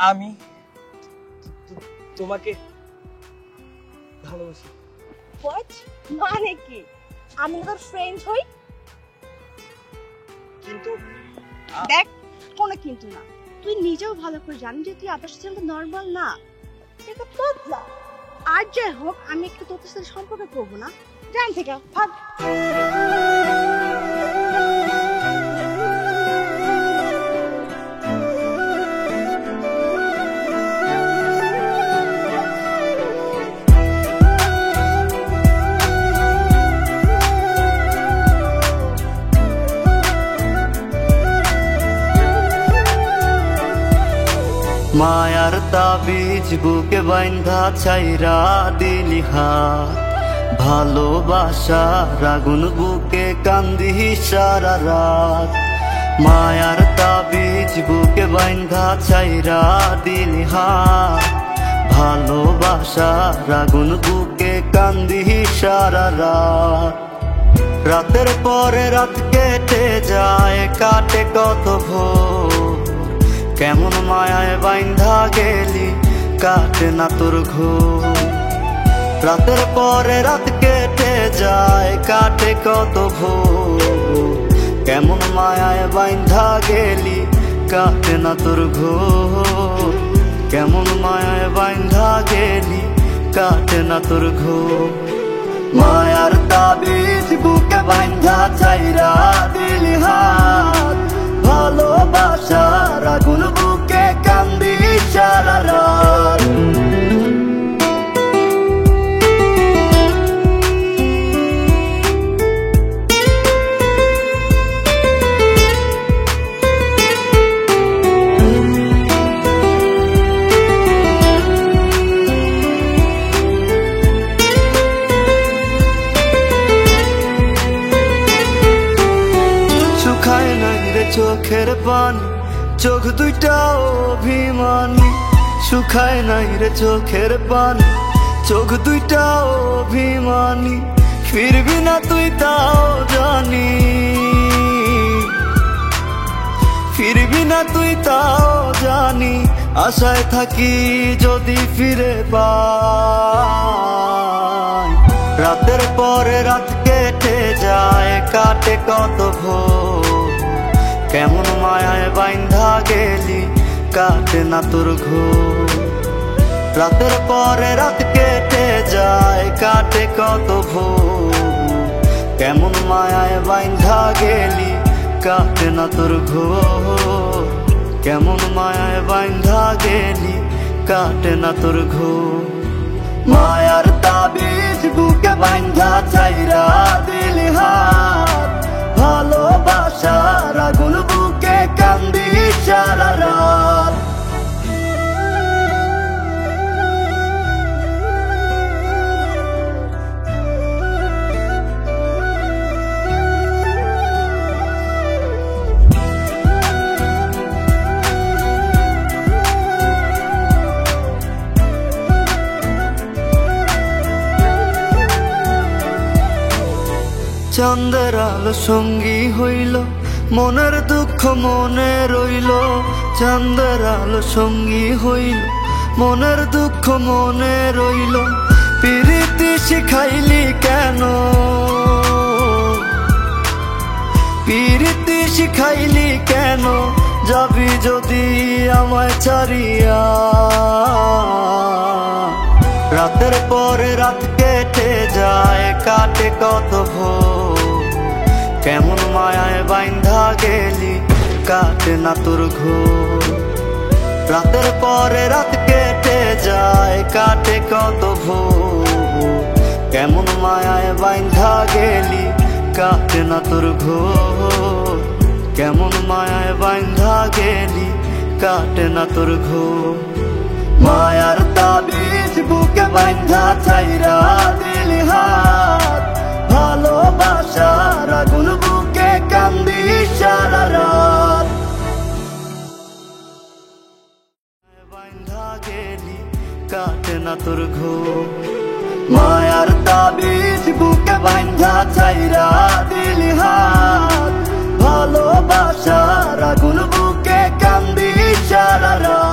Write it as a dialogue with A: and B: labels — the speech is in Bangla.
A: আমি তোমাকে ভালোবাসি।
B: হোয়াট মানে কি? আমি তোর ফ্রেন্ড হই?
A: কিন্তু
B: দেখ, কোনো কিন্তু না। তুই নিজেও ভালো করে জানিস যে তুই আদর্শ ছেলে নর্মাল না, এটা তোতলা। আর যাই হোক, আমি একটু তোর সাথে সম্পর্ক করবো না, জান থেকে ভাগ।
C: মায়ার তাবিজ বুকে বাইন্ধা ছাইরা দিলি হাত, ভালোবাসার আগুন বুকে কান্দি সারা রাত। মায়ার তাবিজ বুকে বাইন্ধা ছাইরা দিলি হাত, ভালোবাসার আগুন বুকে কান্দি সারা রাত। রাতের পরে রাত কেটে যায়, কাটে কত ভোর, কেমন মায়ায় বাইন্ধা গেলি কাটে না তোর ঘোর। রাতের পরে রাত কেটে যায়, কাটে কত ভোর, কেমন মায়ায় বাইন্ধা গেলি কাটে না তোর ঘোর। কেমন মায়ায় বাইন্ধা গেলি কাটে না তোর ঘোর। মায়ার তাবিজ বুকে বাইন্ধা ছাইরা দিলি হাত, ভালোবাসার আগুন বুকে কান্দি সারা রাত। শুকায় নাই রে চোখের পানি, চোখ দুইটা অভিমানী। শুকায় নাই রে চোখের পানি, চোখ দুইটা অভিমানী। ফিরবি না তুই তাও জানি, ফিরবি না তুই তাও জানি। আশায় থাকি যদি ফিরে পাই। রাতের পরে রাত কেটে যায়, কাটে কত ভোর, কেমন মায়ায় বাইন্ধা গেলি কাটে না তোর ঘোর। রাতের পরে রাত কেটে যায়, কাটে কত ভোর, কেমন মায়ায় বাইন্ধা গেলি কাটে না তোর ঘোর। কেমন মায়ায় বাইন্ধা গেলি কাটে না তোর ঘোর। মায়ার তাবিজ বুকে বাইন্ধা ছাইরা দিলি হাত, ভালোবাসার আগুন বুকে কান্দি সারা রাত। চাঁদের আলো সঙ্গী হইল, মনের দুঃখ মনে রইল। চাঁদের আলো সঙ্গী হইল, মনের দুঃখ মনে রইল। প্রীতি শিখাইলি কেন, প্রীতি শিখাইলি কেন, যাবি যদি আমায় ছাড়িয়া। রাতের পরে রাত কেটে যায়, কাটে কত ভোর, কেমন মায়ায় বাইন্ধা গেলি কাটে না তোর ঘোর। রাতের পরে রাত কেটে যায়, কাটে কত ভোর, কেমন মায়ায় বাইন্ধা গেলি কাটে না তোর ঘোর। কেমন মায়ায় বাইন্ধা গেলি কাটে না তোর ঘোর। মায়ার তাবিজ বুকে বাইন্ধা ছাইরা দিলি হাত, ভালোবাসার আগুন বুকে কান্দি সারা রাত। বাইন্ধা গেলি কাটে না তোর ঘোর। মায়ার তাবিজ বুকে বাইন্ধা ছাইরা দিলি হাত, ভালোবাসার আগুন বুকে সারা রাত